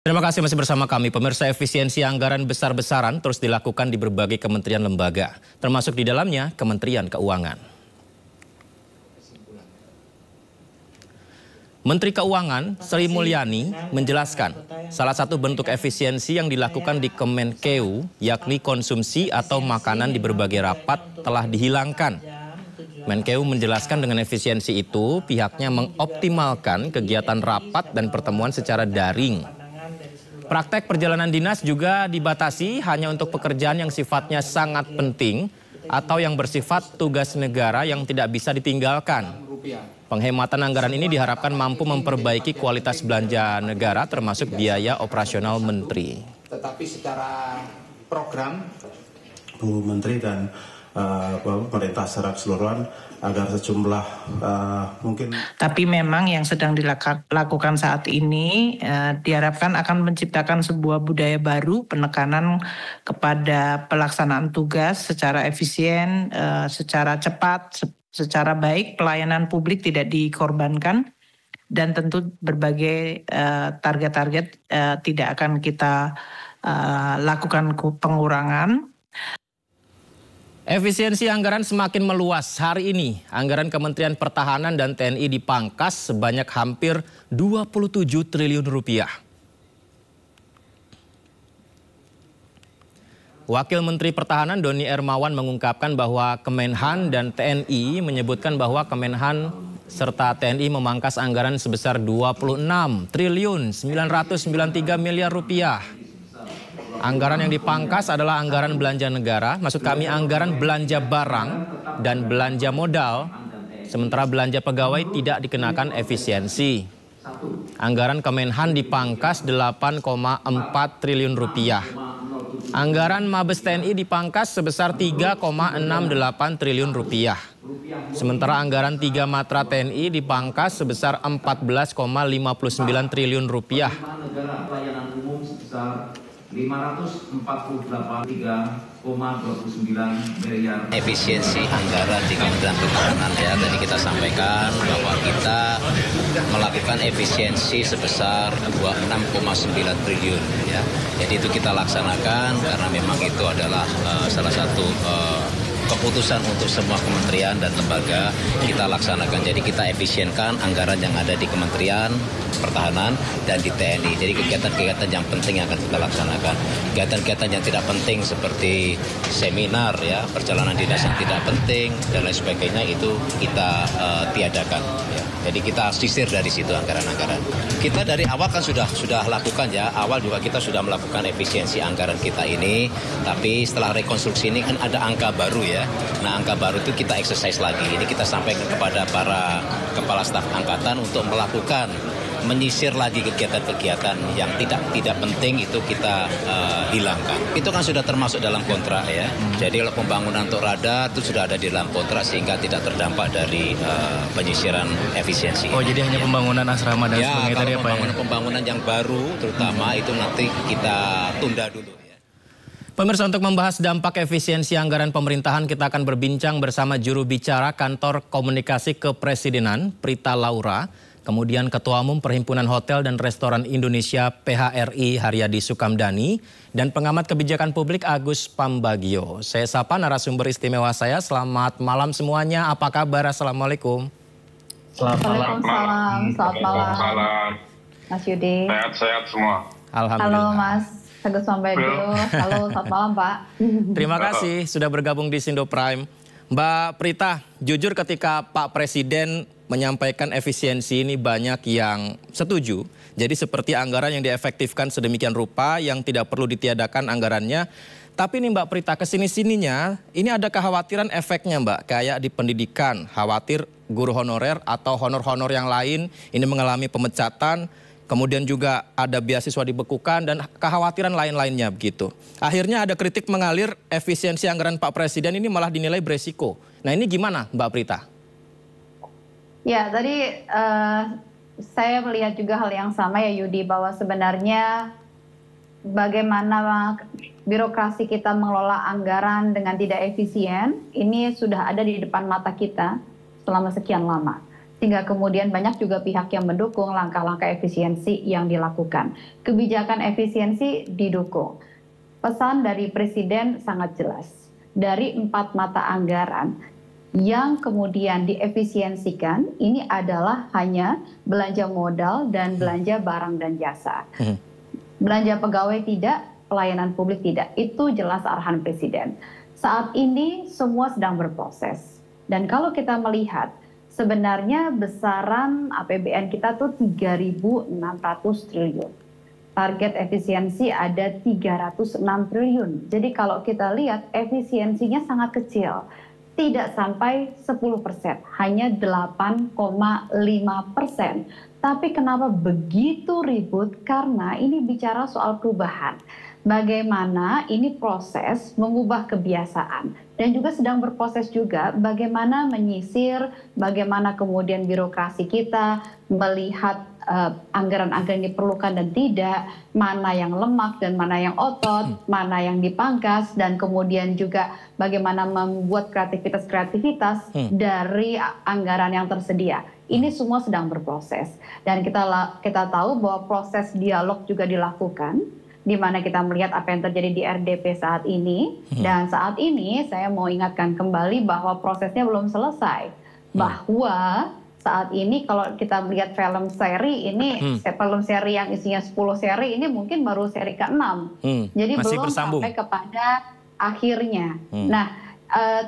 Terima kasih masih bersama kami. Pemirsa, efisiensi anggaran besar-besaran terus dilakukan di berbagai kementerian lembaga, termasuk di dalamnya Kementerian Keuangan. Menteri Keuangan Sri Mulyani menjelaskan salah satu bentuk efisiensi yang dilakukan di Kemenkeu yakni konsumsi atau makanan di berbagai rapat telah dihilangkan. Menkeu menjelaskan dengan efisiensi itu pihaknya mengoptimalkan kegiatan rapat dan pertemuan secara daring. Praktek perjalanan dinas juga dibatasi hanya untuk pekerjaan yang sifatnya sangat penting atau yang bersifat tugas negara yang tidak bisa ditinggalkan. Penghematan anggaran ini diharapkan mampu memperbaiki kualitas belanja negara termasuk biaya operasional menteri. Tetapi secara program, Bu Menteri dan pemerintah secara keseluruhan agar sejumlah mungkin. Tapi memang yang sedang dilakukan saat ini diharapkan akan menciptakan sebuah budaya baru penekanan kepada pelaksanaan tugas secara efisien, secara cepat, secara baik, pelayanan publik tidak dikorbankan, dan tentu berbagai target-target tidak akan kita lakukan pengurangan. Efisiensi anggaran semakin meluas. Hari ini, anggaran Kementerian Pertahanan dan TNI dipangkas sebanyak hampir 27 triliun rupiah. Wakil Menteri Pertahanan Doni Hermawan mengungkapkan bahwa Kemenhan dan TNI menyebutkan bahwa Kemenhan serta TNI memangkas anggaran sebesar 26 triliun 993 miliar rupiah. Anggaran yang dipangkas adalah anggaran belanja negara, maksud kami anggaran belanja barang dan belanja modal, sementara belanja pegawai tidak dikenakan efisiensi. Anggaran Kemenhan dipangkas 8,4 triliun rupiah. Anggaran Mabes TNI dipangkas sebesar 3,68 triliun rupiah. Sementara anggaran 3 Matra TNI dipangkas sebesar 14,59 triliun rupiah. 548,3,29 miliar. Efisiensi anggaran di Kementerian Pertahanan ya, tadi kita sampaikan bahwa kita melakukan efisiensi sebesar 26,9 triliun ya. Jadi itu kita laksanakan karena memang itu adalah salah satu keputusan untuk semua kementerian dan lembaga kita laksanakan. Jadi kita efisienkan anggaran yang ada di Kementerian Pertahanan dan di TNI. Jadi kegiatan-kegiatan yang penting yang akan kita laksanakan. Kegiatan-kegiatan yang tidak penting seperti seminar ya, perjalanan dinas yang tidak penting dan lain sebagainya itu kita tiadakan ya. Jadi kita sisir dari situ anggaran-anggaran. Kita dari awal kan sudah lakukan ya. Awal juga kita sudah melakukan efisiensi anggaran kita ini, tapi setelah rekonstruksi ini kan ada angka baru ya. Nah, angka baru itu kita exercise lagi. Ini kita sampaikan kepada para kepala staf angkatan untuk melakukan menyisir lagi kegiatan-kegiatan yang tidak penting itu kita hilangkan. Itu kan sudah termasuk dalam kontrak ya. Jadi kalau pembangunan untuk radar itu sudah ada di dalam kontrak sehingga tidak terdampak dari penyisiran efisiensi. Oh, jadi hanya pembangunan asrama dan sebagainya tadi apa ya? Pembangunan yang baru terutama itu nanti kita tunda dulu. Pemirsa, untuk membahas dampak efisiensi anggaran pemerintahan, kita akan berbincang bersama juru bicara Kantor Komunikasi Kepresidenan, Prita Laura, kemudian Ketua Umum Perhimpunan Hotel dan Restoran Indonesia PHRI Haryadi Sukamdhani, dan pengamat kebijakan publik Agus Pambagio. Saya sapa narasumber istimewa saya, selamat malam semuanya, apa kabar? Assalamualaikum. Selamat malam. Selamat malam. Mas Yudi. Sehat-sehat semua. Alhamdulillah. Halo Mas Agus Pambagio. Halo, selamat malam Pak. Terima kasih sudah bergabung di Sindo Prime. Mbak Prita, jujur ketika Pak Presiden menyampaikan efisiensi ini banyak yang setuju. Jadi seperti anggaran yang diefektifkan sedemikian rupa yang tidak perlu ditiadakan anggarannya. Tapi nih Mbak Prita, kesini-sininya ini ada kekhawatiran efeknya Mbak. Kayak di pendidikan, khawatir guru honorer atau honor-honor yang lain ini mengalami pemecatan. Kemudian juga ada beasiswa dibekukan dan kekhawatiran lain-lainnya begitu. Akhirnya ada kritik mengalir efisiensi anggaran Pak Presiden ini malah dinilai beresiko. Nah ini gimana Mbak Prita? Ya tadi saya melihat juga hal yang sama ya Yudi, bahwa sebenarnya bagaimana birokrasi kita mengelola anggaran dengan tidak efisien ini sudah ada di depan mata kita selama sekian lama. Sehingga kemudian banyak juga pihak yang mendukung langkah-langkah efisiensi yang dilakukan. Kebijakan efisiensi didukung. Pesan dari Presiden sangat jelas. Dari 4 mata anggaran yang kemudian diefisiensikan, ini adalah hanya belanja modal dan belanja barang dan jasa. Belanja pegawai tidak, pelayanan publik tidak. Itu jelas arahan Presiden. Saat ini semua sedang berproses. Dan kalau kita melihat, sebenarnya besaran APBN kita tuh 3.600 triliun. Target efisiensi ada 306 triliun. Jadi kalau kita lihat efisiensinya sangat kecil. Tidak sampai 10%, hanya 8,5%. Tapi kenapa begitu ribut? Karena ini bicara soal perubahan. Bagaimana ini proses mengubah kebiasaan dan juga sedang berproses juga bagaimana menyisir, bagaimana kemudian birokrasi kita melihat anggaran-anggaran yang diperlukan dan tidak, mana yang lemak dan mana yang otot, mana yang dipangkas, dan kemudian juga bagaimana membuat kreativitas-kreativitas dari anggaran yang tersedia. Ini semua sedang berproses dan kita tahu bahwa proses dialog juga dilakukan, di mana kita melihat apa yang terjadi di RDP saat ini. Dan saat ini saya mau ingatkan kembali bahwa prosesnya belum selesai. Bahwa saat ini kalau kita melihat film seri ini, film seri yang isinya 10 seri ini mungkin baru seri ke-6. Jadi masih belum bersambung sampai kepada akhirnya. Nah,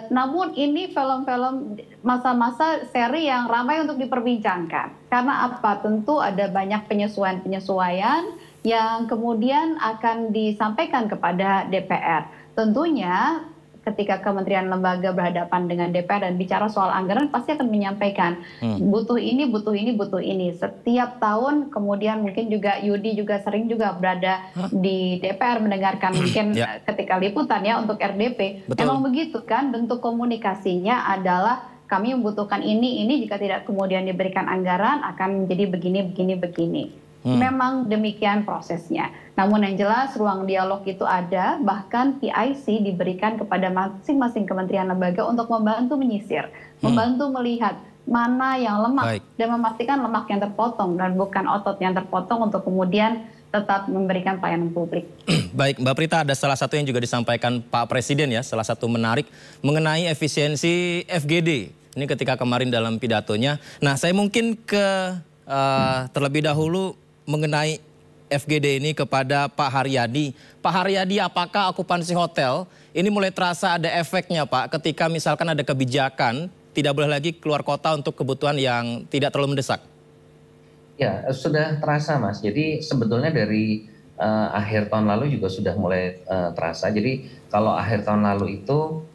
namun ini film-film masa-masa seri yang ramai untuk diperbincangkan. Karena apa? Tentu ada banyak penyesuaian-penyesuaian yang kemudian akan disampaikan kepada DPR. Tentunya ketika kementerian lembaga berhadapan dengan DPR dan bicara soal anggaran pasti akan menyampaikan butuh ini, butuh ini, butuh ini. Setiap tahun kemudian mungkin juga Yudi juga sering juga berada di DPR mendengarkan mungkin ketika liputan ya untuk RDP. Betul. Emang begitu kan bentuk komunikasinya adalah kami membutuhkan ini jika tidak kemudian diberikan anggaran akan menjadi begini. Memang demikian prosesnya. Namun yang jelas ruang dialog itu ada, bahkan PIC diberikan kepada masing-masing kementerian lembaga untuk membantu menyisir, membantu melihat mana yang lemak dan memastikan lemak yang terpotong dan bukan otot yang terpotong untuk kemudian tetap memberikan pelayanan publik. Baik, Mbak Prita, ada salah satu yang juga disampaikan Pak Presiden ya, salah satu menarik mengenai efisiensi FGD. Ini ketika kemarin dalam pidatonya. Nah, saya mungkin ke terlebih dahulu mengenai FGD ini kepada Pak Haryadi. Pak Haryadi, apakah okupansi hotel ini mulai terasa ada efeknya Pak ketika misalkan ada kebijakan tidak boleh lagi keluar kota untuk kebutuhan yang tidak terlalu mendesak? Ya, sudah terasa Mas. Jadi sebetulnya dari akhir tahun lalu juga sudah mulai terasa. Jadi kalau akhir tahun lalu itu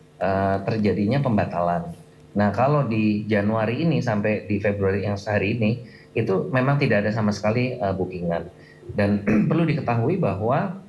terjadinya pembatalan. Nah kalau di Januari ini sampai di Februari yang sehari ini, itu memang tidak ada sama sekali bookingan. Dan perlu diketahui bahwa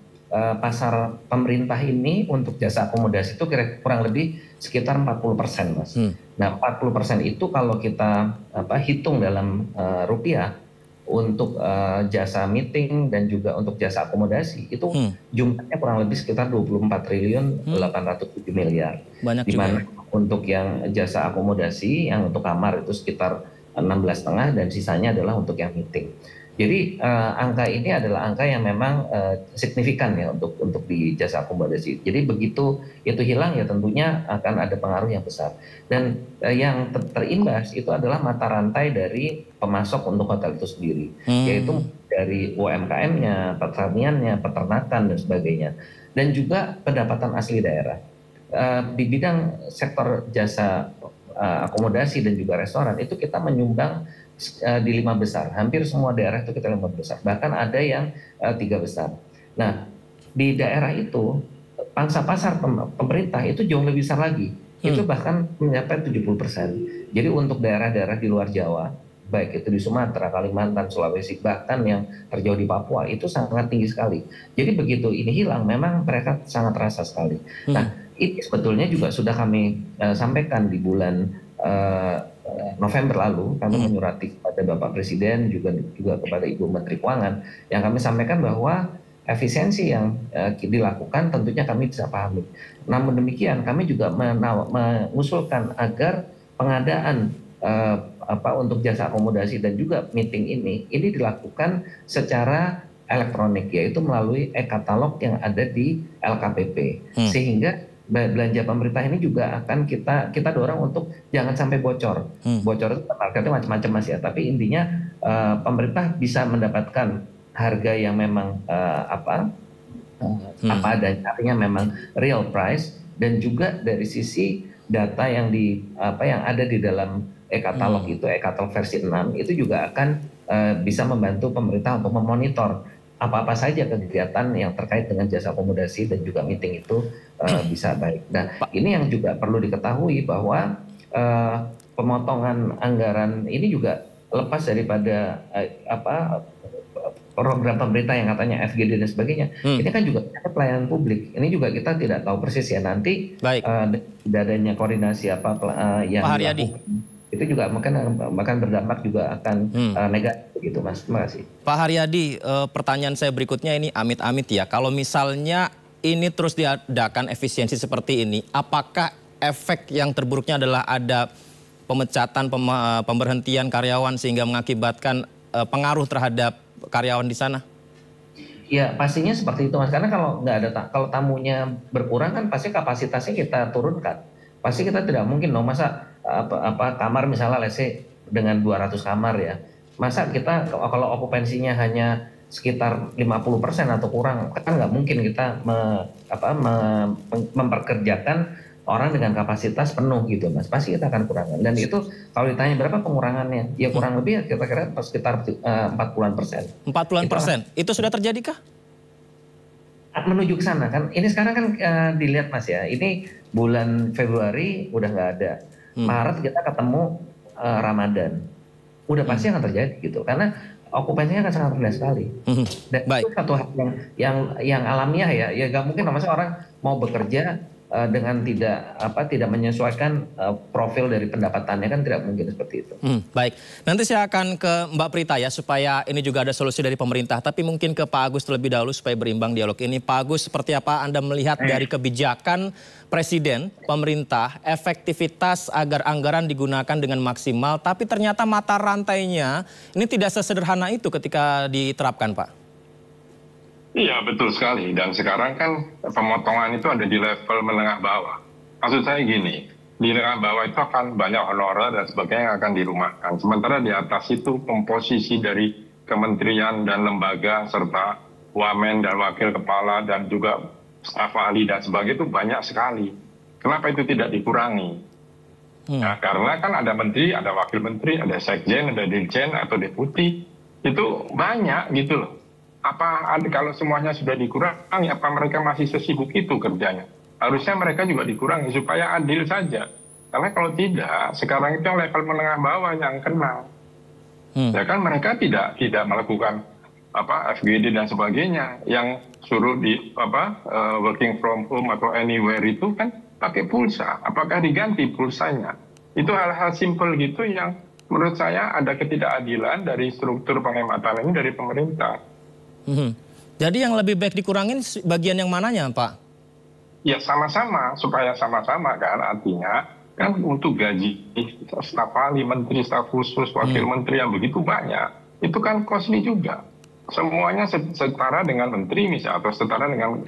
pasar pemerintah ini untuk jasa akomodasi itu kurang lebih sekitar 40%, Mas. Nah 40% itu kalau kita hitung dalam rupiah untuk jasa meeting dan juga untuk jasa akomodasi itu jumlahnya kurang lebih sekitar 24 triliun 807 miliar. Banyak di mana untuk yang jasa akomodasi yang untuk kamar itu sekitar 16,5 dan sisanya adalah untuk yang meeting. Jadi angka ini adalah angka yang memang signifikan ya untuk di jasa akomodasi. Jadi begitu itu hilang ya tentunya akan ada pengaruh yang besar. Dan yang terimbas itu adalah mata rantai dari pemasok untuk hotel itu sendiri, yaitu dari UMKM-nya, pertaniannya, peternakan dan sebagainya, dan juga pendapatan asli daerah. Di bidang sektor jasa akomodasi dan juga restoran itu kita menyumbang di 5 besar, hampir semua daerah itu kita 5 besar, bahkan ada yang 3 besar. Nah di daerah itu pangsa pasar pemerintah itu jauh lebih besar lagi, itu bahkan mencapai 70%. Jadi untuk daerah-daerah di luar Jawa, baik itu di Sumatera, Kalimantan, Sulawesi, bahkan yang terjauh di Papua itu sangat tinggi sekali. Jadi begitu ini hilang, memang mereka sangat terasa sekali. Nah ini sebetulnya juga sudah kami sampaikan di bulan November lalu, kami menyurati kepada Bapak Presiden juga kepada Ibu Menteri Keuangan yang kami sampaikan bahwa efisiensi yang dilakukan tentunya kami bisa pahami. Namun demikian kami juga mengusulkan agar pengadaan untuk jasa akomodasi dan juga meeting ini dilakukan secara elektronik, yaitu melalui e-katalog yang ada di LKPP. Sehingga belanja pemerintah ini juga akan kita dorong untuk jangan sampai bocor. Bocor itu marketnya macam-macam Mas ya, tapi intinya pemerintah bisa mendapatkan harga yang memang apa adanya, artinya memang real price, dan juga dari sisi data yang yang ada di dalam e-katalog itu, e-katalog versi 6 itu juga akan bisa membantu pemerintah untuk memonitor apa-apa saja kegiatan yang terkait dengan jasa akomodasi dan juga meeting itu bisa baik. Nah, ini yang juga perlu diketahui bahwa pemotongan anggaran ini juga lepas daripada program pemerintah yang katanya FGD dan sebagainya. Ini kan juga pelayanan publik. Ini juga kita tidak tahu persis ya nanti tidak adanya koordinasi yang dilakukan. Itu juga akan berdampak juga akan negatif gitu Mas. Terima kasih. Pak Haryadi, pertanyaan saya berikutnya ini amit-amit ya. Kalau misalnya ini terus diadakan efisiensi seperti ini, apakah efek yang terburuknya adalah ada pemecatan, pemberhentian karyawan sehingga mengakibatkan pengaruh terhadap karyawan di sana? Ya pastinya seperti itu Mas. Karena kalau tamunya berkurang kan pasti kapasitasnya kita turunkan. Pasti kita tidak mungkin masa kamar misalnya let's say dengan 200 kamar ya. Masa kita kalau okupansinya hanya sekitar 50% atau kurang, kan nggak mungkin kita memperkerjakan orang dengan kapasitas penuh gitu Mas. Pasti kita akan kurangan. Dan itu kalau ditanya berapa pengurangannya, ya kurang lebih kira-kira sekitar 40%. 40%. Itu sudah terjadi kah? Menuju ke sana kan. Ini sekarang kan dilihat Mas ya. Ini bulan Februari udah nggak ada. Maret kita ketemu Ramadan. Udah pasti akan terjadi gitu. Karena okupansinya akan sangat rendah sekali. Dan itu satu hal yang alamiah ya. Ya nggak mungkin masa orang mau bekerja dengan tidak menyesuaikan profil dari pendapatannya, kan tidak mungkin seperti itu. Baik, nanti saya akan ke Mbak Prita ya supaya ini juga ada solusi dari pemerintah. Tapi mungkin ke Pak Agus terlebih dahulu supaya berimbang dialog ini. Pak Agus, seperti apa Anda melihat dari kebijakan Presiden, pemerintah, efektivitas agar anggaran digunakan dengan maksimal, tapi ternyata mata rantainya ini tidak sesederhana itu ketika diterapkan, Pak? Iya, betul sekali. Dan sekarang kan pemotongan itu ada di level menengah bawah. Maksud saya gini, di menengah bawah itu akan banyak honorer dan sebagainya yang akan dirumahkan. Sementara di atas itu komposisi dari kementerian dan lembaga serta wamen dan wakil kepala dan juga staf ahli dan sebagainya itu banyak sekali. Kenapa itu tidak dikurangi? Nah, karena kan ada menteri, ada wakil menteri, ada sekjen, ada dirjen atau deputi. Itu banyak gitu loh. Kalau semuanya sudah dikurangi, apa mereka masih sesibuk itu kerjanya? Harusnya mereka juga dikurangi supaya adil saja. Karena kalau tidak, sekarang itu level menengah bawah yang kena. Ya kan mereka tidak melakukan FGD dan sebagainya. Yang suruh di working from home atau anywhere itu kan pakai pulsa. Apakah diganti pulsanya? Itu hal-hal simpel gitu yang menurut saya ada ketidakadilan dari struktur penghematan ini dari pemerintah. Jadi yang lebih baik dikurangin bagian yang mananya, Pak? Ya sama-sama, supaya sama-sama kan, artinya kan untuk gaji staf ahli, menteri, staf khusus, wakil menteri yang begitu banyak, itu kan costly juga. Semuanya setara dengan menteri misalnya, atau setara dengan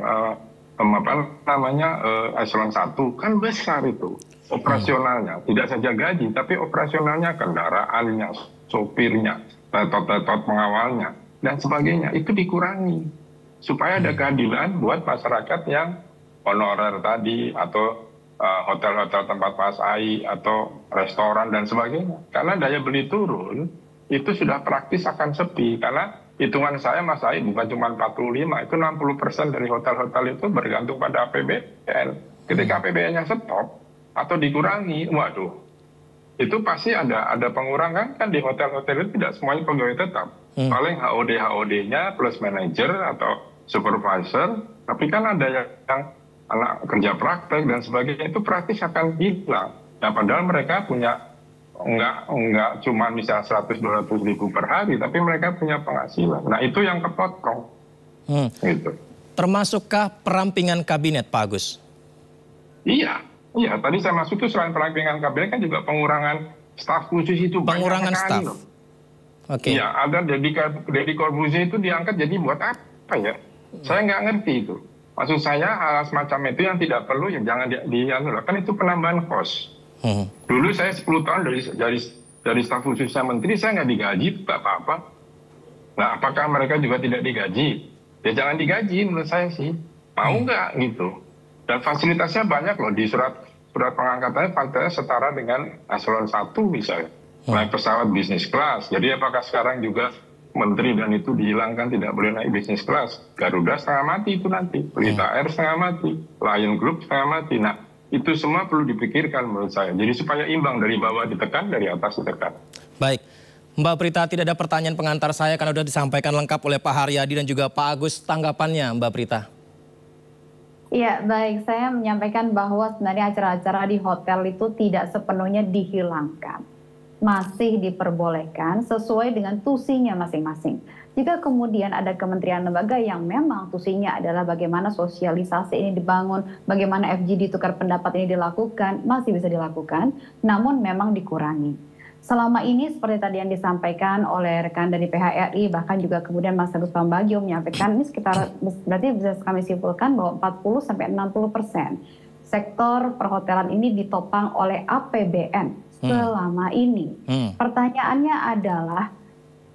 eselon 1, kan besar itu operasionalnya. Tidak saja gaji, tapi operasionalnya, kendaraannya, sopirnya, tetot pengawalnya, dan sebagainya, itu dikurangi supaya ada keadilan buat masyarakat yang honorer tadi atau hotel-hotel tempat pasai atau restoran dan sebagainya. Karena daya beli turun, itu sudah praktis akan sepi. Karena hitungan saya Mas Ai bukan cuma 45, itu 60% dari hotel-hotel itu bergantung pada APBN. Ketika APBN-nya stop atau dikurangi, waduh, itu pasti ada pengurangan kan di hotel-hotel itu tidak semuanya pegawai tetap. Paling HOD-nya plus manajer atau supervisor, tapi kan ada yang anak kerja praktek dan sebagainya, itu praktis akan hilang. Nah, padahal mereka punya enggak cuma misalnya 100-200 ribu per hari, tapi mereka punya penghasilan. Nah, itu yang kepotong. Gitu. Termasukkah perampingan kabinet, Pak Agus? Iya, tadi saya masuk itu selain perampingan kabinet kan juga pengurangan staf khusus itu pengurangan banyak sekali staf. loh. Oke. Iya, ada Deddy Corbuzier itu diangkat jadi buat apa ya? Saya nggak ngerti itu. Maksud saya hal semacam itu yang tidak perlu ya jangan kan itu penambahan kos. Dulu saya 10 tahun dari staf khususnya menteri, saya nggak digaji, nggak apa-apa. Nah, apakah mereka juga tidak digaji? Ya jangan digaji menurut saya sih. Mau nggak gitu? Dan fasilitasnya banyak loh, di surat pengangkatannya fasilitasnya setara dengan eselon 1 misalnya. Naik pesawat bisnis kelas. Jadi apakah sekarang juga menteri dan itu dihilangkan tidak boleh naik bisnis kelas? Garuda setengah mati itu nanti. Pelita Air setengah mati. Lion Group setengah mati. Nah, itu semua perlu dipikirkan menurut saya. Jadi supaya imbang, dari bawah ditekan, dari atas ditekan. Baik. Mbak Prita, tidak ada pertanyaan pengantar saya karena sudah disampaikan lengkap oleh Pak Haryadi dan juga Pak Agus. Tanggapannya Mbak Prita. Iya, baik. Saya menyampaikan bahwa sebenarnya acara-acara di hotel itu tidak sepenuhnya dihilangkan. Masih diperbolehkan sesuai dengan tusinya masing-masing. Jika kemudian ada kementerian lembaga yang memang tusinya adalah bagaimana sosialisasi ini dibangun, bagaimana FGD tukar pendapat ini dilakukan, masih bisa dilakukan, namun memang dikurangi. Selama ini seperti tadi yang disampaikan oleh rekan dari PHRI, bahkan juga kemudian Mas Agus Pambagio menyampaikan ini sekitar, berarti bisa kami simpulkan bahwa 40-60% sektor perhotelan ini ditopang oleh APBN selama ini. Pertanyaannya adalah,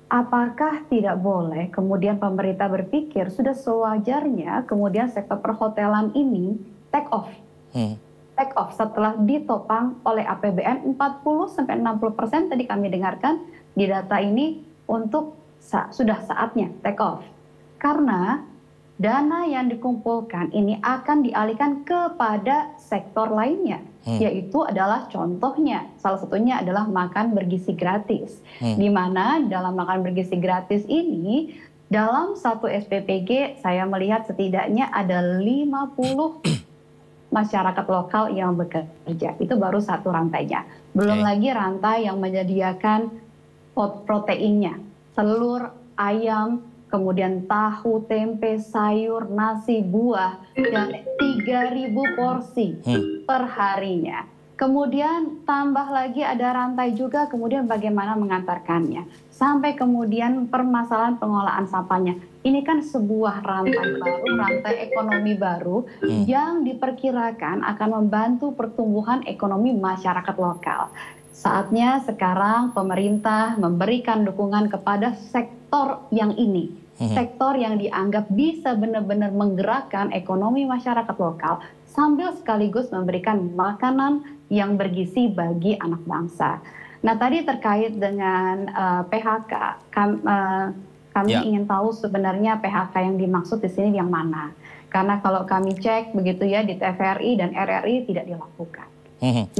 apakah tidak boleh kemudian pemerintah berpikir sudah sewajarnya kemudian sektor perhotelan ini take off? Take off setelah ditopang oleh APBN 40-60% tadi kami dengarkan di data ini untuk sudah saatnya take off. Karena dana yang dikumpulkan ini akan dialihkan kepada sektor lainnya, yaitu adalah contohnya, salah satunya adalah makan bergizi gratis. Di mana dalam makan bergizi gratis ini, dalam satu SPPG saya melihat setidaknya ada 50 masyarakat lokal yang bekerja. Itu baru satu rantainya. Belum lagi rantai yang menyediakan proteinnya, telur, ayam, kemudian tahu, tempe, sayur, nasi, buah, dan 3.000 porsi per harinya. Kemudian tambah lagi ada rantai juga kemudian bagaimana mengantarkannya. Sampai kemudian permasalahan pengelolaan sampahnya. Ini kan sebuah rantai baru, rantai ekonomi baru yang diperkirakan akan membantu pertumbuhan ekonomi masyarakat lokal. Saatnya sekarang pemerintah memberikan dukungan kepada sektor yang ini. Sektor yang dianggap bisa benar-benar menggerakkan ekonomi masyarakat lokal sambil sekaligus memberikan makanan yang bergizi bagi anak bangsa. Nah, tadi terkait dengan PHK, kami ingin tahu sebenarnya PHK yang dimaksud di sini yang mana. Karena kalau kami cek begitu ya di TVRI dan RRI tidak dilakukan.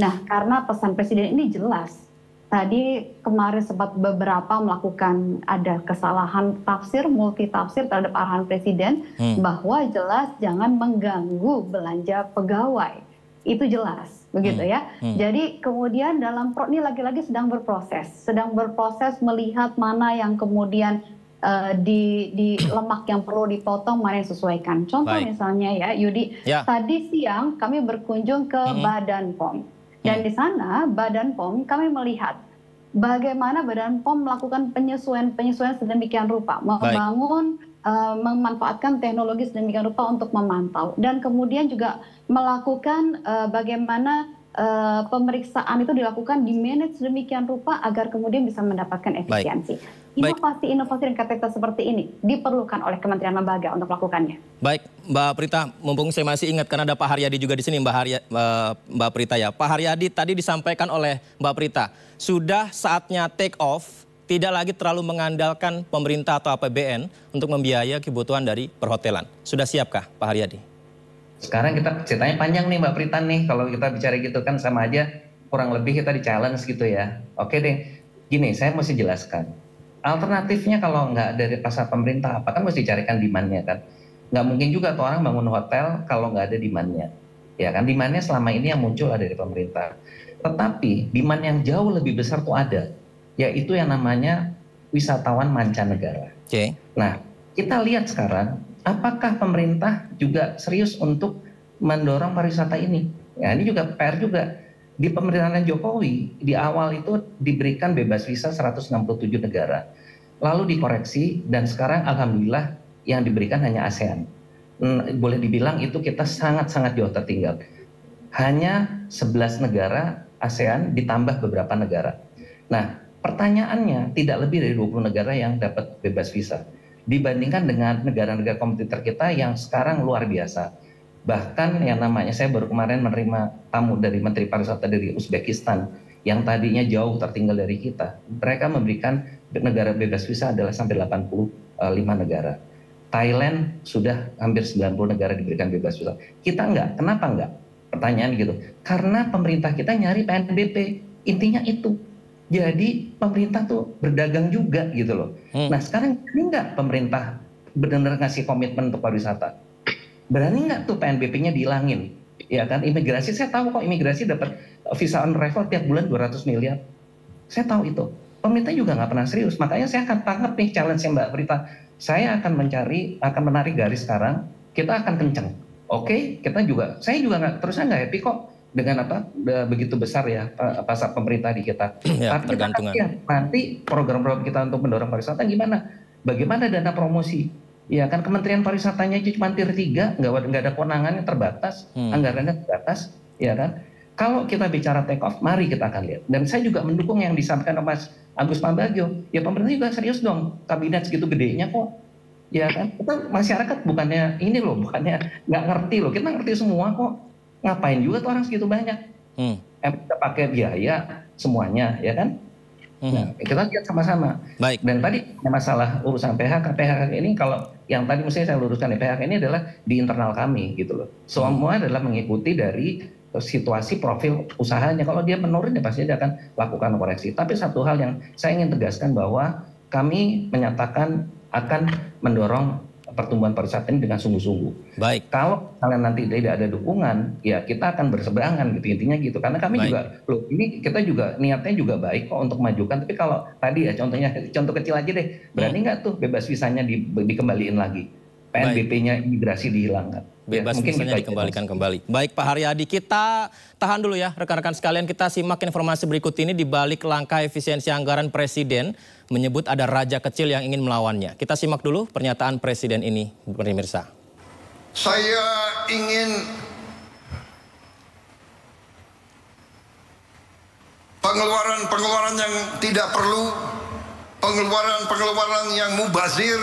Nah, karena pesan Presiden ini jelas. Tadi kemarin sempat beberapa melakukan ada kesalahan tafsir, multitafsir terhadap arahan Presiden bahwa jelas jangan mengganggu belanja pegawai. Itu jelas, begitu ya. Jadi kemudian dalam ini lagi-lagi sedang berproses melihat mana yang kemudian di lemak yang perlu dipotong, mana yang disesuaikan. Contoh misalnya ya, Yudi, tadi siang kami berkunjung ke Badan POM. Dan di sana Badan POM kami melihat bagaimana Badan POM melakukan penyesuaian sedemikian rupa, membangun, memanfaatkan teknologi sedemikian rupa untuk memantau, dan kemudian juga melakukan bagaimana pemeriksaan itu dilakukan di manage sedemikian rupa agar kemudian bisa mendapatkan efisiensi. Inovasi-inovasi dan kata-kata seperti ini diperlukan oleh Kementerian Lembaga untuk melakukannya. Baik, Mbak Prita, mumpung saya masih ingat karena ada Pak Haryadi juga di sini, Mbak Prita ya. Pak Haryadi tadi disampaikan oleh Mbak Prita, sudah saatnya take off, tidak lagi terlalu mengandalkan pemerintah atau APBN untuk membiayai kebutuhan dari perhotelan. Sudah siapkah Pak Haryadi? Sekarang kita ceritanya panjang nih Mbak Prita nih, kalau kita bicara gitu kan sama aja kurang lebih kita di challenge gitu ya. Oke deh, gini saya mesti jelaskan. Alternatifnya kalau nggak dari pasar pemerintah apa, kan mesti carikan demand-nya kan. Nggak mungkin juga tuh orang bangun hotel kalau nggak ada demand-nya. Ya kan, demand-nya selama ini yang muncul ada dari pemerintah. Tetapi demand yang jauh lebih besar tuh ada, yaitu yang namanya wisatawan mancanegara. Nah, kita lihat sekarang, apakah pemerintah juga serius untuk mendorong pariwisata ini? Ya, ini juga PR juga. di pemerintahan Jokowi di awal itu diberikan bebas visa 167 negara, lalu dikoreksi dan sekarang alhamdulillah yang diberikan hanya ASEAN. Boleh dibilang itu kita sangat-sangat jauh tertinggal. Hanya 11 negara ASEAN ditambah beberapa negara. Nah, pertanyaannya tidak lebih dari 20 negara yang dapat bebas visa dibandingkan dengan negara-negara kompetitor kita yang sekarang luar biasa. Bahkan yang namanya, saya baru kemarin menerima tamu dari Menteri Pariwisata dari Uzbekistan yang tadinya jauh tertinggal dari kita. Mereka memberikan negara bebas visa adalah sampai 85 negara. Thailand sudah hampir 90 negara diberikan bebas visa. Kita enggak. Kenapa enggak? Pertanyaan gitu. Karena pemerintah kita nyari PNBP. Intinya itu. Jadi pemerintah tuh berdagang juga gitu loh. Nah sekarang ini enggak pemerintah benar-benar ngasih komitmen untuk pariwisata? Berani nggak tuh PNBP-nya dihilangin? Ya kan, imigrasi, saya tahu kok imigrasi dapat visa on arrival tiap bulan 200 miliar. Saya tahu itu. Pemerintah juga nggak pernah serius. Makanya saya akan tangkap nih challenge-nya Mbak Prita. Saya akan menarik garis sekarang, kita akan kenceng. Oke, saya juga nggak happy kok dengan begitu besar ya pasar pemerintah di kita. Ya, tapi kita akan lihat nanti program-program kita untuk mendorong pariwisata gimana? Bagaimana dana promosi? Ya kan Kementerian Pariwisatanya cuma tier 3, nggak ada kewenangannya, terbatas, anggarannya terbatas, ya kan. Kalau kita bicara take off, mari kita akan lihat. Dan saya juga mendukung yang disampaikan Mas Agus Pambagio. Ya pemerintah juga serius dong, kabinet segitu gedenya kok, ya kan. Kita masyarakat bukannya nggak ngerti loh, kita ngerti semua kok. Ngapain juga tuh orang segitu banyak? Kita pakai biaya semuanya, ya kan. Nah, kita lihat sama-sama. Baik. Dan tadi masalah urusan PHK ini, kalau yang tadi mesti saya luruskan, PHK ini adalah di internal kami gitu loh. Semua adalah mengikuti dari situasi profil usahanya. Kalau dia menurun ya pasti dia akan lakukan koreksi. Tapi satu hal yang saya ingin tegaskan bahwa kami menyatakan akan mendorong pertumbuhan pariwisata ini dengan sungguh-sungguh. Baik. Kalau kalian nanti tidak ada dukungan, ya kita akan berseberangan gitu, intinya gitu. Karena kami juga, ini kita juga niatnya juga baik kok untuk majukan. Tapi kalau tadi ya contoh kecil aja deh, berani nggak tuh bebas visanya dikembaliin lagi, PNBP-nya imigrasi dihilangkan. Bebas visanya dikembalikan kembali. Baik Pak Haryadi, kita tahan dulu ya rekan-rekan sekalian, kita simak informasi berikut ini. Di balik langkah efisiensi anggaran, Presiden menyebut ada raja kecil yang ingin melawannya. Kita simak dulu pernyataan Presiden ini, pemirsa. Saya ingin pengeluaran-pengeluaran yang tidak perlu, pengeluaran-pengeluaran yang mubazir,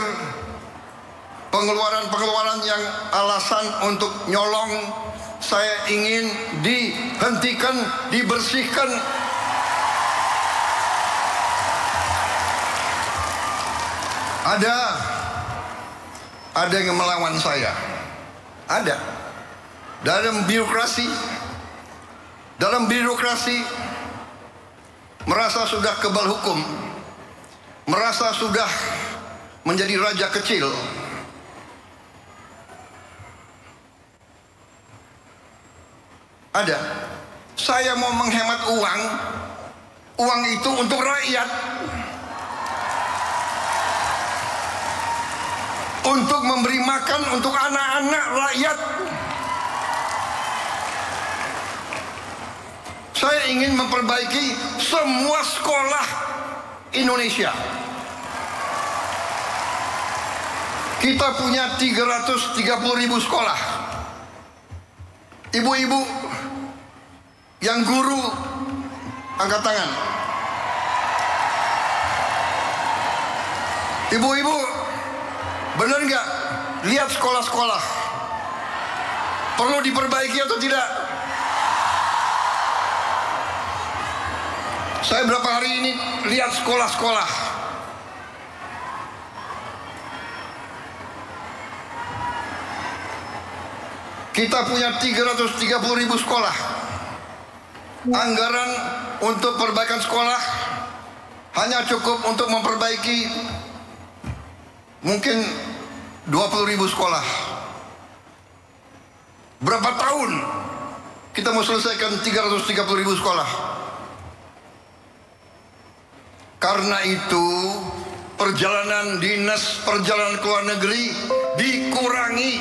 pengeluaran-pengeluaran yang alasan untuk nyolong, saya ingin dihentikan, dibersihkan. Ada yang melawan saya. Ada. Dalam birokrasi merasa sudah kebal hukum, merasa sudah menjadi raja kecil. Ada. Saya mau menghemat uang itu untuk rakyat, untuk memberi makan untuk anak-anak rakyat. Saya ingin memperbaiki semua sekolah Indonesia. Kita punya 330.000 sekolah. Ibu-ibu yang guru, angkat tangan. Ibu-ibu, benar nggak? Lihat sekolah-sekolah. Perlu diperbaiki atau tidak? Saya berapa hari ini lihat sekolah-sekolah. Kita punya 330.000 sekolah. Anggaran untuk perbaikan sekolah hanya cukup untuk memperbaiki mungkin 20.000 sekolah. Berapa tahun kita mau selesaikan 330.000 sekolah? Karena itu perjalanan dinas perjalanan ke luar negeri dikurangi.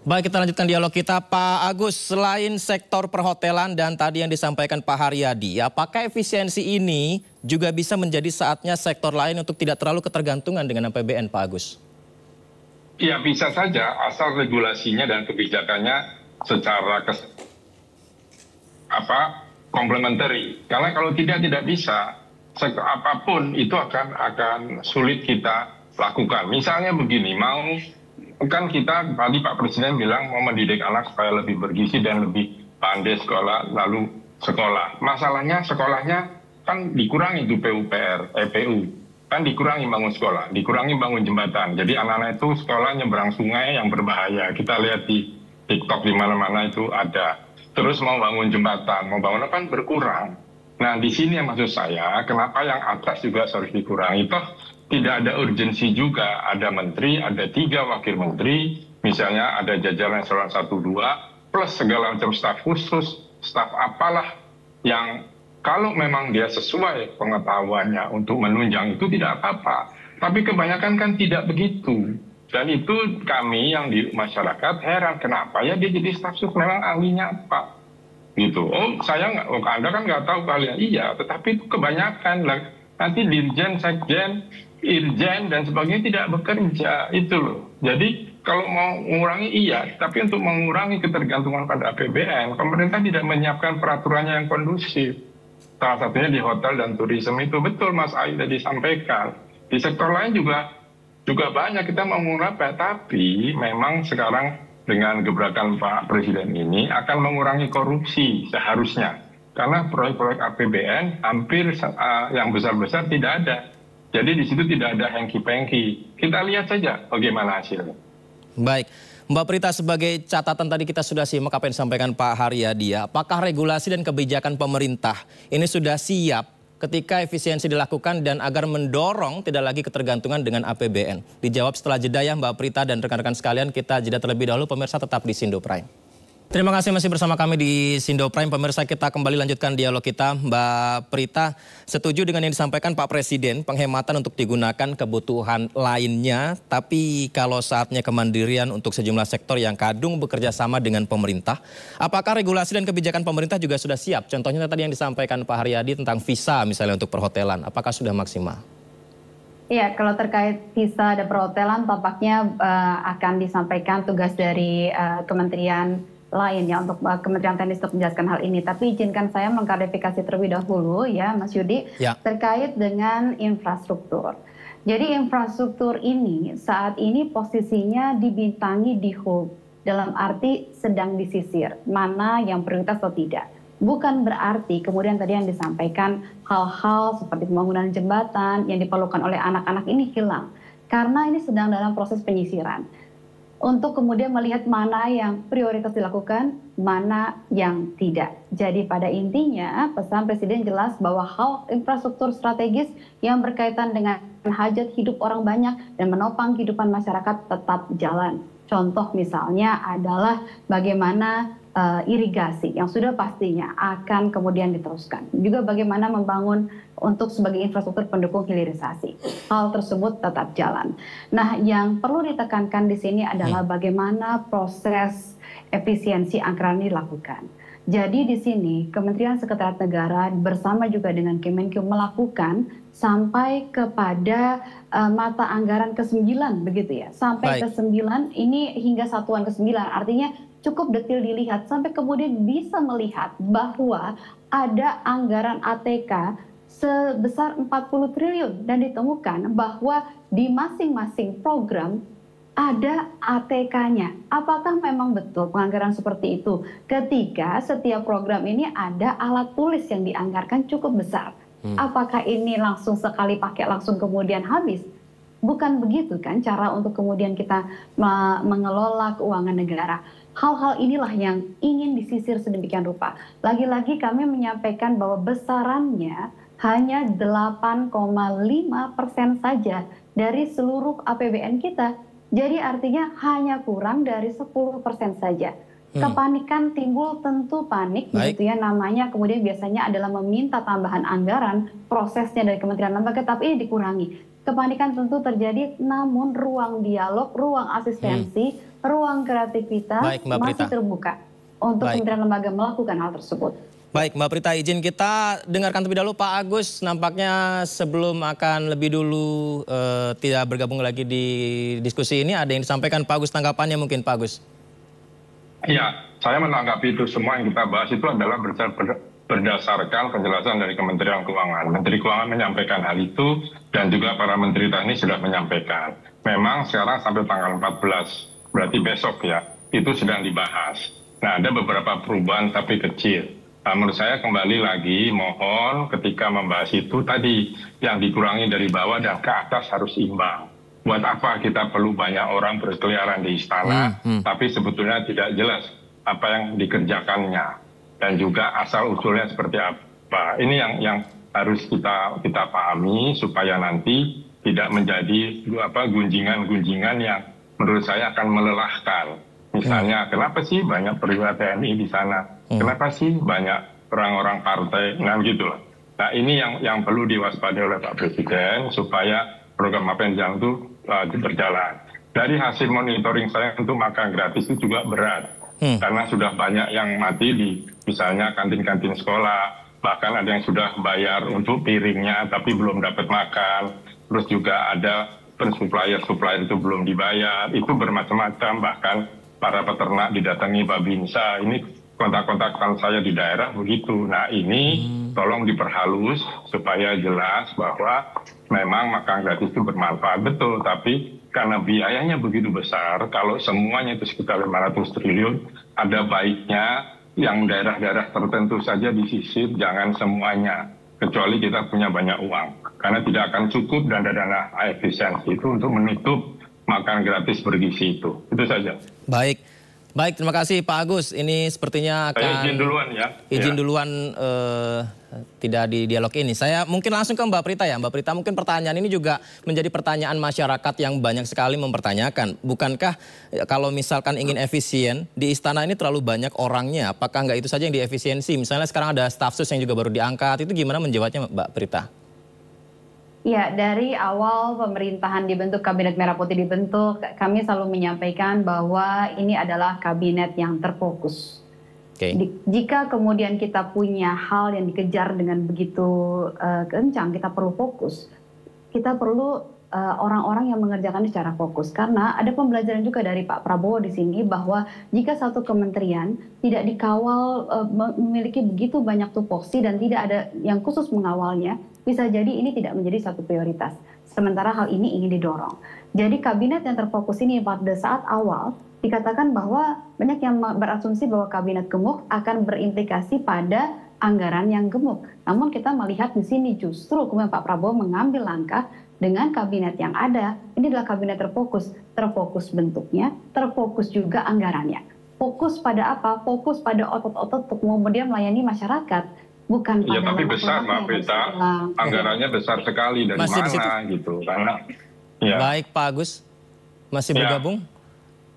Baik, kita lanjutkan dialog kita. Pak Agus, selain sektor perhotelan dan tadi yang disampaikan Pak Haryadi, apakah efisiensi ini juga bisa menjadi saatnya sektor lain untuk tidak terlalu ketergantungan dengan APBN, Pak Agus? Ya, bisa saja asal regulasinya dan kebijakannya secara komplementari. Karena kalau tidak bisa, sektor apapun itu akan sulit kita lakukan. Misalnya begini, kan kita tadi Pak Presiden bilang mau mendidik anak supaya lebih bergizi dan lebih pandai sekolah, lalu sekolah. Masalahnya sekolahnya kan dikurangi itu PU, kan dikurangi bangun sekolah, dikurangi bangun jembatan. Jadi anak-anak itu sekolah nyebrang sungai yang berbahaya. Kita lihat di TikTok di mana-mana itu ada. Terus mau bangun jembatan, mau bangun apa berkurang. Nah di sini yang maksud saya, kenapa yang atas juga harus dikurangi? Toh tidak ada urgensi juga, ada menteri, ada 3 wakil menteri, misalnya ada jajaran eselon 1, 2, plus segala macam staf khusus, staf apalah yang kalau memang dia sesuai pengetahuannya untuk menunjang itu tidak apa-apa. Tapi kebanyakan kan tidak begitu. Dan itu kami yang di masyarakat heran, kenapa ya dia jadi staf sus, memang ahlinya apa? Gitu. Oh saya nggak, Anda kan nggak tahu kalian. Iya, tetapi itu kebanyakan lah. Nanti dirjen, sekjen, irjen dan sebagainya tidak bekerja, itu loh. Jadi kalau mau mengurangi iya, tapi untuk mengurangi ketergantungan pada APBN, pemerintah tidak menyiapkan peraturannya yang kondusif. Salah satunya di hotel dan turisme itu, betul Mas Ayu tadi sampaikan. Di sektor lain juga banyak kita mau mengurangi, tapi memang sekarang dengan gebrakan Pak Presiden ini akan mengurangi korupsi seharusnya. Karena proyek-proyek APBN hampir yang besar-besar tidak ada. Jadi di situ tidak ada hengki-pengki. Kita lihat saja bagaimana hasilnya. Baik, Mbak Prita, sebagai catatan tadi kita sudah simak apa yang disampaikan Pak Haryadi. Apakah regulasi dan kebijakan pemerintah ini sudah siap ketika efisiensi dilakukan dan agar mendorong tidak lagi ketergantungan dengan APBN? Dijawab setelah jeda ya Mbak Prita dan rekan-rekan sekalian. Kita jeda terlebih dahulu, pemirsa tetap di Sindo Prime. Terima kasih masih bersama kami di Sindo Prime. Pemirsa, kita kembali lanjutkan dialog kita. Mbak Prita, setuju dengan yang disampaikan Pak Presiden, penghematan untuk digunakan kebutuhan lainnya, tapi kalau saatnya kemandirian untuk sejumlah sektor yang kadung bekerja sama dengan pemerintah, apakah regulasi dan kebijakan pemerintah juga sudah siap? Contohnya tadi yang disampaikan Pak Haryadi tentang visa misalnya untuk perhotelan, apakah sudah maksimal? Iya, kalau terkait visa dan perhotelan tampaknya akan disampaikan tugas dari kementerian lain ya untuk Kementerian Teknis untuk menjelaskan hal ini. Tapi izinkan saya mengklarifikasi terlebih dahulu ya Mas Yudi terkait dengan infrastruktur. Jadi infrastruktur ini saat ini posisinya dibintangi di hold, dalam arti sedang disisir mana yang prioritas atau tidak. Bukan berarti kemudian tadi yang disampaikan hal-hal seperti pembangunan jembatan yang diperlukan oleh anak-anak ini hilang. Karena ini sedang dalam proses penyisiran. Untuk kemudian melihat mana yang prioritas dilakukan, mana yang tidak. Jadi pada intinya pesan Presiden jelas bahwa hal infrastruktur strategis yang berkaitan dengan hajat hidup orang banyak dan menopang kehidupan masyarakat tetap jalan. Contoh misalnya adalah bagaimana irigasi yang sudah pastinya akan kemudian diteruskan. Juga bagaimana membangun untuk sebagai infrastruktur pendukung hilirisasi. Hal tersebut tetap jalan. Nah, yang perlu ditekankan di sini adalah bagaimana proses efisiensi anggaran dilakukan. Jadi di sini Kementerian Sekretariat Negara bersama juga dengan Kemenkeu melakukan sampai kepada mata anggaran ke-9 begitu ya. Sampai ke-9 ini hingga satuan ke-9 artinya cukup detail dilihat sampai kemudian bisa melihat bahwa ada anggaran ATK sebesar 40 triliun dan ditemukan bahwa di masing-masing program ada ATK-nya. Apakah memang betul penganggaran seperti itu? Ketika setiap program ini ada alat tulis yang dianggarkan cukup besar. Apakah ini langsung sekali pakai langsung kemudian habis? Bukan begitu kan cara untuk kemudian kita mengelola keuangan negara. Hal-hal inilah yang ingin disisir sedemikian rupa. Lagi-lagi kami menyampaikan bahwa besarannya hanya 8,5% saja dari seluruh APBN kita. Jadi artinya hanya kurang dari 10% saja. Kepanikan timbul, tentu panik, Baik. begitu ya namanya. Kemudian biasanya adalah meminta tambahan anggaran, prosesnya dari kementerian lembaga, tapi ini dikurangi. Kepanikan tentu terjadi, namun ruang dialog, ruang asistensi, ruang kreativitas Baik, Mbak masih Prita. terbuka untuk Baik. kementerian lembaga melakukan hal tersebut. Baik, Mbak Prita, izin kita dengarkan terlebih dahulu Pak Agus. Nampaknya sebelum akan lebih dulu tidak bergabung lagi di diskusi ini, ada yang disampaikan Pak Agus, tanggapannya mungkin Pak Agus. Ya, saya menanggapi itu semua yang kita bahas itu adalah berdasarkan penjelasan dari Kementerian Keuangan. Menteri Keuangan menyampaikan hal itu dan juga para menteri teknis sudah menyampaikan. Memang sekarang sampai tanggal 14, berarti besok ya, itu sedang dibahas. Nah, ada beberapa perubahan tapi kecil. Nah, menurut saya kembali lagi mohon ketika membahas itu tadi yang dikurangi dari bawah dan ke atas harus imbang. Buat apa kita perlu banyak orang berkeliaran di istana, tapi sebetulnya tidak jelas apa yang dikerjakannya dan juga asal usulnya seperti apa. Ini yang harus kita pahami supaya nanti tidak menjadi gunjingan-gunjingan yang menurut saya akan melelahkan. Misalnya, kenapa sih banyak perwira TNI di sana? Kenapa sih banyak orang-orang partai? Nah, gitu loh. Nah, ini yang perlu diwaspadai oleh Pak Presiden supaya program apa yang jalan itu berjalan. Dari hasil monitoring saya untuk makan gratis itu juga berat. Karena sudah banyak yang mati di misalnya kantin-kantin sekolah. Bahkan ada yang sudah bayar untuk piringnya tapi belum dapat makan. Terus juga ada supplier itu belum dibayar. Itu bermacam-macam. Bahkan para peternak didatangi Babinsa. Ini kontak-kontakan saya di daerah begitu. Nah, ini tolong diperhalus supaya jelas bahwa memang makan gratis itu bermanfaat betul, tapi karena biayanya begitu besar, kalau semuanya itu sekitar 500 triliun, ada baiknya yang daerah-daerah tertentu saja disisip, jangan semuanya, kecuali kita punya banyak uang. Karena tidak akan cukup dana efisiensi itu untuk menutup makan gratis bergizi itu. Itu saja. Baik, terima kasih Pak Agus. Ini sepertinya akan... Saya izin duluan ya. Izin duluan tidak di dialog ini. Saya mungkin langsung ke Mbak Prita ya. Mbak Prita, mungkin pertanyaan ini juga menjadi pertanyaan masyarakat yang banyak sekali mempertanyakan. Bukankah kalau misalkan ingin efisien, di istana ini terlalu banyak orangnya? Apakah nggak itu saja yang diefisiensi? Misalnya sekarang ada staf sus yang juga baru diangkat. Itu gimana menjawabnya Mbak Prita? Ya, dari awal pemerintahan dibentuk, Kabinet Merah Putih dibentuk, kami selalu menyampaikan bahwa ini adalah kabinet yang terfokus. Jika kemudian kita punya hal yang dikejar dengan begitu kencang, kita perlu fokus. Kita perlu orang-orang yang mengerjakan secara fokus. Karena ada pembelajaran juga dari Pak Prabowo di sini bahwa jika satu kementerian tidak dikawal, memiliki begitu banyak tupoksi dan tidak ada yang khusus mengawalnya, bisa jadi ini tidak menjadi satu prioritas. Sementara hal ini ingin didorong. Jadi kabinet yang terfokus ini pada saat awal dikatakan bahwa banyak yang berasumsi bahwa kabinet gemuk akan berimplikasi pada anggaran yang gemuk. Namun kita melihat di sini justru kemudian Pak Prabowo mengambil langkah dengan kabinet yang ada. Ini adalah kabinet terfokus. Terfokus bentuknya, terfokus juga anggarannya. Fokus pada apa? Fokus pada otot-otot untuk kemudian melayani masyarakat. Bukan pada tapi besar Mbak Prita, anggarannya besar sekali dari mana gitu. Karena, ya. Baik Pak Agus, masih bergabung?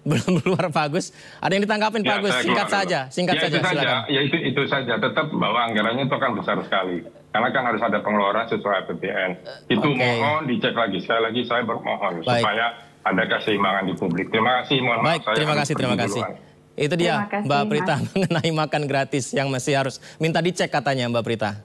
Belum keluar Pak Agus. Ada yang ditanggapin Pak Agus, singkat saja silakan. Ya itu saja, tetap bahwa anggarannya itu akan besar sekali. Karena kan harus ada pengeluaran sesuai APBN. Itu mohon dicek lagi, sekali lagi saya bermohon supaya ada keseimbangan di publik. Terima kasih, mohon maaf saya terima kasih. Itu dia Mbak Prita mengenai makan gratis yang masih harus minta dicek katanya Mbak Prita.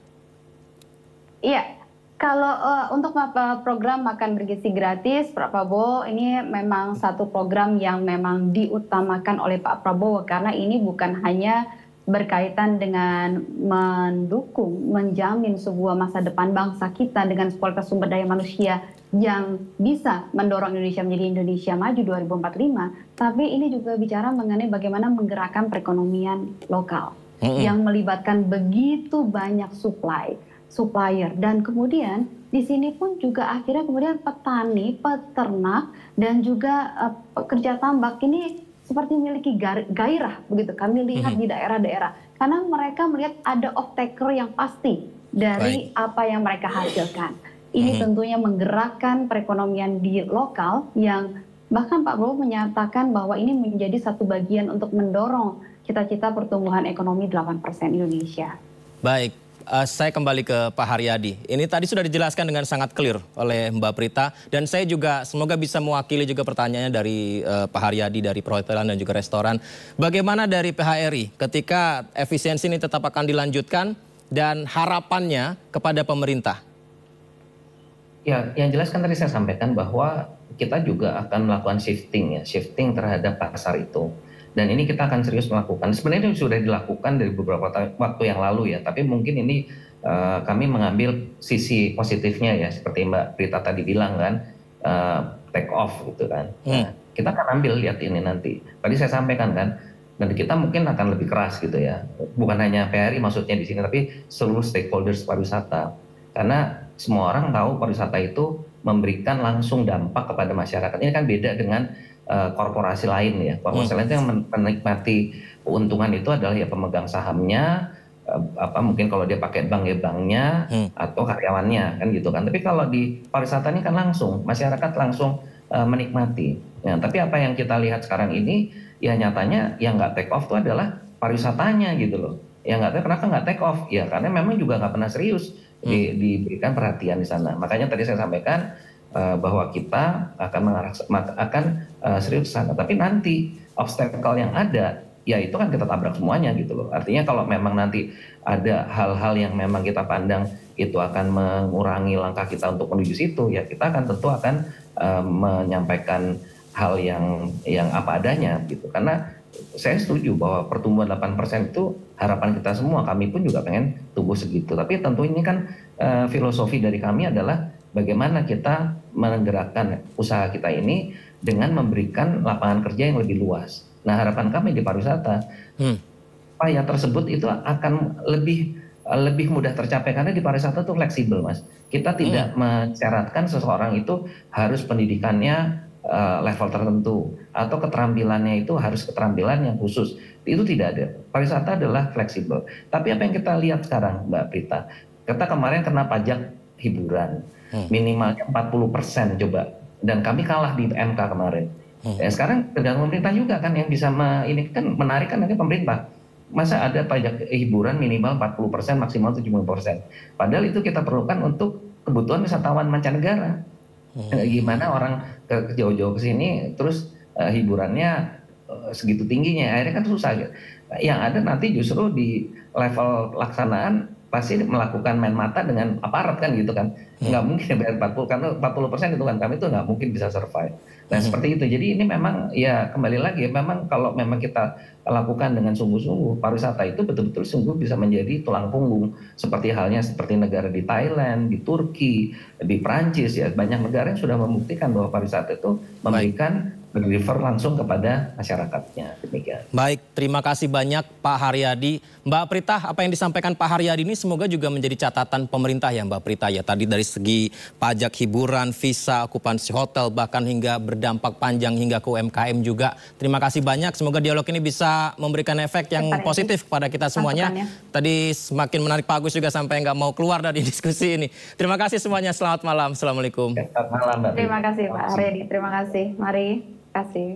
Iya, kalau untuk program makan bergizi gratis, Pak Prabowo ini memang satu program yang memang diutamakan oleh Pak Prabowo karena ini bukan hanya berkaitan dengan mendukung, menjamin sebuah masa depan bangsa kita dengan kualitas sumber daya manusia yang bisa mendorong Indonesia menjadi Indonesia maju 2045, tapi ini juga bicara mengenai bagaimana menggerakkan perekonomian lokal yang melibatkan begitu banyak supplier, dan kemudian di sini pun juga akhirnya kemudian petani, peternak, dan juga pekerja tambak ini seperti memiliki gairah begitu. Kami lihat di daerah-daerah karena mereka melihat ada off-taker yang pasti dari apa yang mereka hasilkan. Ini tentunya menggerakkan perekonomian di lokal yang bahkan Pak Prabowo menyatakan bahwa ini menjadi satu bagian untuk mendorong cita-cita pertumbuhan ekonomi 8% Indonesia. Baik, saya kembali ke Pak Haryadi. Ini tadi sudah dijelaskan dengan sangat clear oleh Mbak Prita. Dan saya juga semoga bisa mewakili juga pertanyaannya dari Pak Haryadi dari perhotelan dan juga restoran. Bagaimana dari PHRI ketika efisiensi ini tetap akan dilanjutkan dan harapannya kepada pemerintah? Ya, yang jelas kan tadi saya sampaikan bahwa kita juga akan melakukan shifting terhadap pasar itu. Dan ini kita akan serius melakukan. Sebenarnya ini sudah dilakukan dari beberapa waktu yang lalu ya, tapi mungkin ini kami mengambil sisi positifnya ya, seperti Mbak Prita tadi bilang kan, take off gitu kan. Nah, kita akan ambil lihat ini nanti. Tadi saya sampaikan kan, dan kita mungkin akan lebih keras gitu ya. Bukan hanya PHRI maksudnya di sini, tapi seluruh stakeholders pariwisata. Karena semua orang tahu pariwisata itu memberikan langsung dampak kepada masyarakat. Ini kan beda dengan korporasi lain ya. Korporasi lain itu yang menikmati keuntungan itu adalah ya pemegang sahamnya, mungkin kalau dia pakai bank ya banknya, atau karyawannya kan gitu kan. Tapi kalau di pariwisata ini kan langsung masyarakat langsung menikmati. Ya, tapi apa yang kita lihat sekarang ini ya nyatanya yang nggak take off itu adalah pariwisatanya gitu loh. Yang nggak tahu kenapa nggak take off ya, karena memang juga nggak pernah serius diberikan perhatian di sana. Makanya tadi saya sampaikan bahwa kita akan serius ke sana. Tapi nanti obstacle yang ada ya itu kan kita tabrak semuanya gitu loh. Artinya kalau memang nanti ada hal-hal yang memang kita pandang itu akan mengurangi langkah kita untuk menuju situ, ya kita akan tentu akan menyampaikan hal yang apa adanya gitu. Karena saya setuju bahwa pertumbuhan 8% itu harapan kita semua, kami pun juga pengen tumbuh segitu. Tapi tentu ini kan filosofi dari kami adalah bagaimana kita menggerakkan usaha kita ini dengan memberikan lapangan kerja yang lebih luas. Nah harapan kami di pariwisata, upaya tersebut itu akan lebih mudah tercapai karena di pariwisata itu fleksibel mas. Kita tidak mensyaratkan seseorang itu harus pendidikannya level tertentu atau keterampilannya itu harus keterampilan yang khusus. Itu tidak ada. Pariwisata adalah fleksibel. Tapi apa yang kita lihat sekarang Mbak Prita, kita kemarin kena pajak hiburan minimalnya 40% coba, dan kami kalah di MK kemarin. Ya, sekarang tergantung pemerintah juga kan yang bisa ini kan menarik kan nanti pemerintah. Masa ada pajak hiburan minimal 40% maksimal 70%. Padahal itu kita perlukan untuk kebutuhan wisatawan mancanegara. Gimana orang jauh-jauh ke sini terus hiburannya segitu tingginya, akhirnya kan susah gitu. Yang ada nanti justru di level pelaksanaan pasti melakukan main mata dengan aparat kan gitu kan. Nggak mungkin bayar 40, karena 40% itu kan kami itu nggak mungkin bisa survive. Nah seperti itu, jadi ini memang ya kembali lagi memang kalau memang kita lakukan dengan sungguh-sungguh, pariwisata itu betul-betul sungguh bisa menjadi tulang punggung. Seperti halnya seperti negara di Thailand, di Turki, di Prancis ya, banyak negara yang sudah membuktikan bahwa pariwisata itu memberikan deliver langsung kepada masyarakatnya. Demikian. Baik, terima kasih banyak Pak Haryadi. Mbak Prita, apa yang disampaikan Pak Haryadi ini semoga juga menjadi catatan pemerintah ya Mbak Prita ya. Tadi dari segi pajak hiburan, visa, okupansi hotel, bahkan hingga berdampak panjang hingga ke UMKM juga. Terima kasih banyak, semoga dialog ini bisa memberikan efek yang positif kepada kita semuanya. Tadi semakin menarik Pak Agus juga sampai nggak mau keluar dari diskusi ini. Terima kasih semuanya, selamat malam. Assalamualaikum. Selamat malam Mbak Prita. Terima kasih Pak Haryadi, terima kasih. Mari. Kasih.